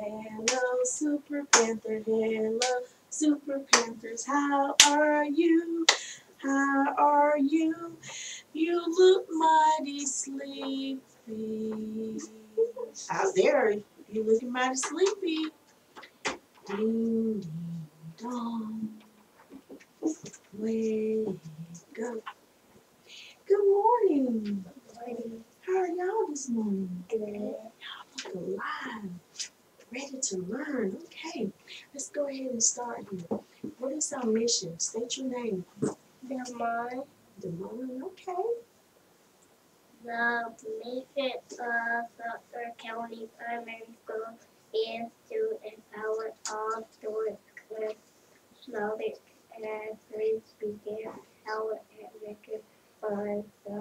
Hello, Super Panther. Hello, Super Panthers. How are you? How are you? You look mighty sleepy. Out there, you looking mighty sleepy. Ding, ding, dong. Wake up. Good morning. How are y'all this morning? Good. Y'all look alive. Ready to learn. Okay, let's go ahead and start here. What is our mission? State your name. Demond. Demond, okay. The mission of Sumter County Primary School is to empower all students with knowledge and please begin our adventure for the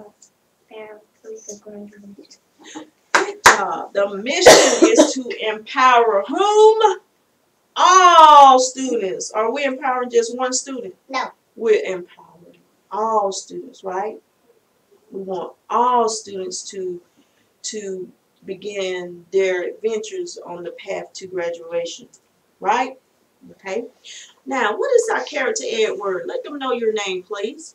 parents with the graduation. Good job. The mission is to empower whom? All students. Are we empowering just one student? No. We're empowering all students, right? We want all students to begin their adventures on the path to graduation, right? Okay. Now, what is our character ed word? Let them know your name, please.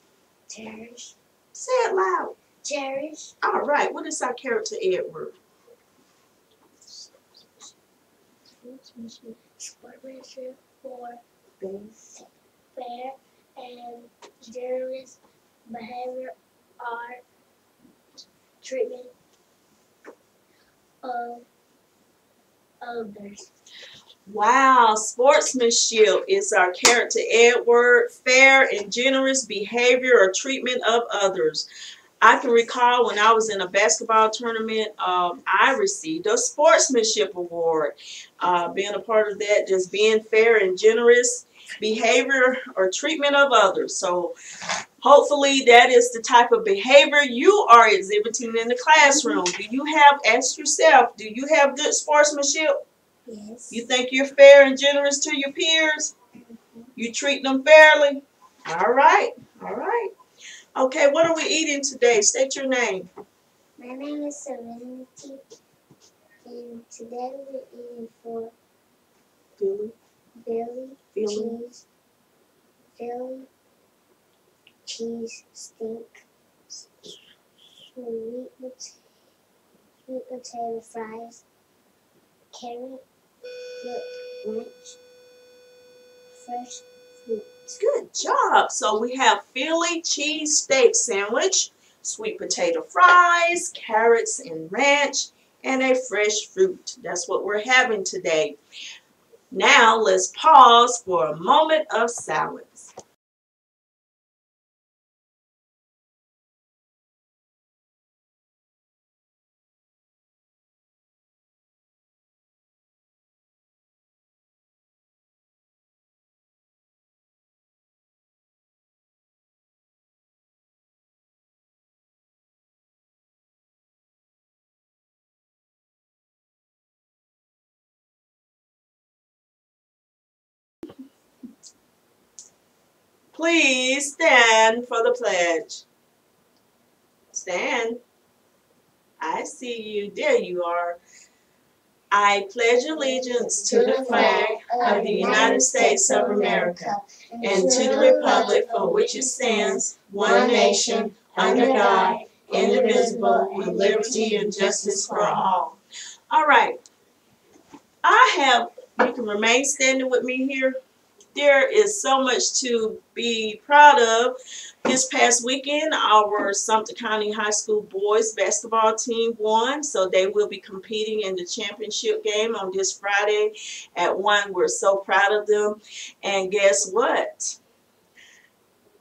Cherish. Say it loud. Cherish. All right. What is our character ed word? Sportsmanship for fair and generous behavior are treatment of others. Wow, sportsmanship is our character ed word. Fair and generous behavior or treatment of others. I can recall when I was in a basketball tournament, I received a sportsmanship award. Being a part of that, just being fair and generous behavior or treatment of others. So hopefully that is the type of behavior you are exhibiting in the classroom. Do you have, ask yourself, do you have good sportsmanship? Yes. You think you're fair and generous to your peers? You treat them fairly? All right. All right. Okay, what are we eating today? State your name. My name is Serenity, and today we're eating for Philly cheese steak, sweet potato fries, carrot lunch, fresh fruit. Good job. So we have Philly cheese steak sandwich, sweet potato fries, carrots and ranch, and a fresh fruit. That's what we're having today. Now let's pause for a moment of silence. Please stand for the pledge. Stand. I see you. There you are. I pledge allegiance to the flag of the United States of America and to the republic for which it stands, one nation, under God, indivisible, with liberty and justice for all. All right. You can remain standing with me here. There is so much to be proud of. This past weekend, our Sumter County High School boys basketball team won, so they will be competing in the championship game on this Friday at 1. We're so proud of them. And guess what?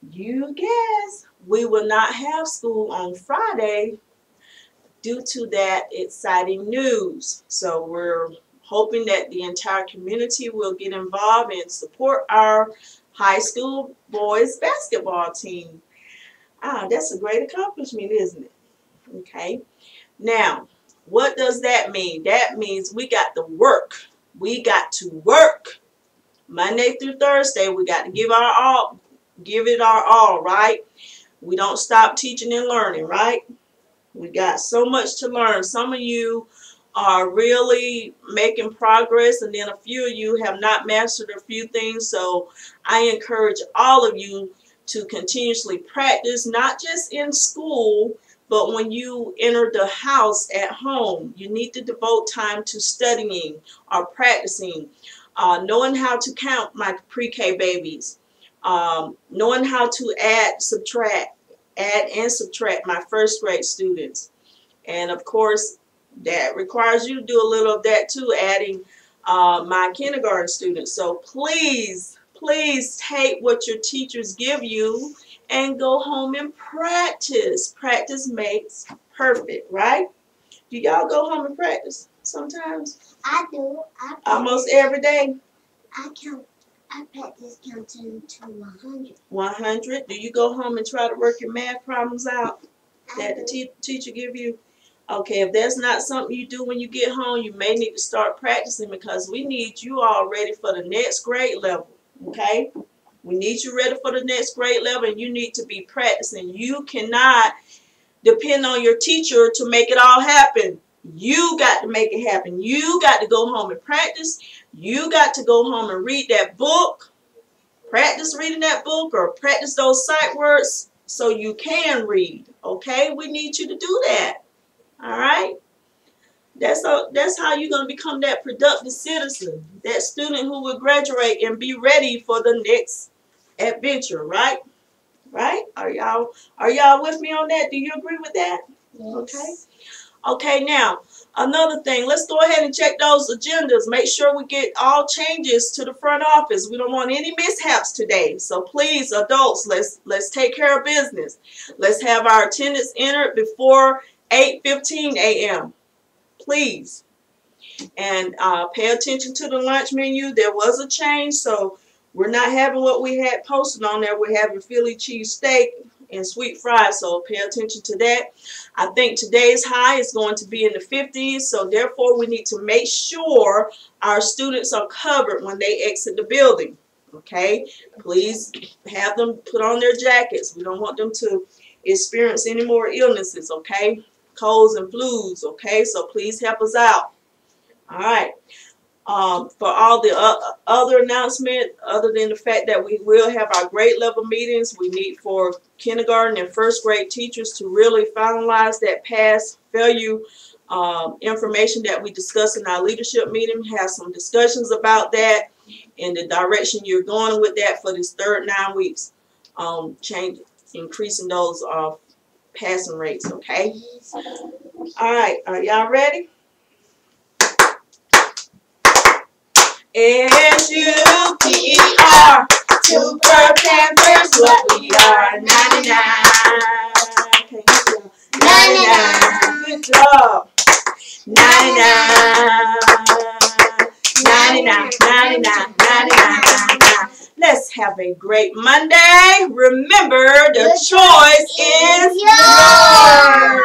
You guess. We will not have school on Friday due to that exciting news. So we're hoping that the entire community will get involved and support our high school boys basketball team. That's a great accomplishment, isn't it? Okay. Now, what does that mean? That means we got to work. We got to work. Monday through Thursday, we got to give it our all, right? We don't stop teaching and learning, right? We got so much to learn. Some of you are really making progress, and then a few of you have not mastered a few things. So I encourage all of you to continuously practice, not just in school, but when you enter the house at home. You need to devote time to studying or practicing, knowing how to count, my pre-K babies, knowing how to add and subtract, my first grade students. And of course, that requires you to do a little of that too, adding my kindergarten students. So please, please take what your teachers give you and go home and practice. Practice makes perfect, right? Do y'all go home and practice sometimes? I do. I Almost every day? I practice counting to 100. 100? Do you go home and try to work your math problems out that the teacher give you? Okay, if that's not something you do when you get home, you may need to start practicing, because we need you all ready for the next grade level, okay? We need you ready for the next grade level, and you need to be practicing. You cannot depend on your teacher to make it all happen. You got to make it happen. You got to go home and practice. You got to go home and read that book. Practice reading that book, or practice those sight words so you can read, okay? We need you to do that. All right, that's how you're going to become that productive citizen, that student who will graduate and be ready for the next adventure. Right? Right? Are y'all with me on that? Do you agree with that? Yes. Okay. Okay. Now, another thing. Let's go ahead and check those agendas. Make sure we get all changes to the front office. We don't want any mishaps today. So please, adults, let's take care of business. Let's have our attendance entered before 8:15 a.m. Please. And pay attention to the lunch menu. There was a change, so we're not having what we had posted on there. We're having Philly cheese steak and sweet fries, so pay attention to that. I think today's high is going to be in the 50s, so therefore we need to make sure our students are covered when they exit the building. Okay? Please have them put on their jackets. We don't want them to experience any more illnesses, okay? Colds and flus, okay? So please help us out. All right. For all the other announcement, other than the fact that we will have our grade level meetings, we need for kindergarten and first grade teachers to really finalize that pass failure information that we discussed in our leadership meeting. Have some discussions about that and the direction you're going with that for this third 9 weeks. Increasing those passing rates, okay? All right, are y'all ready? S-U-P-E-R, Super Pampers, what we are, 99. Okay, 99. Good job. 99. 99, 99, 99. Let's have a great Monday. Remember, the choice is yours.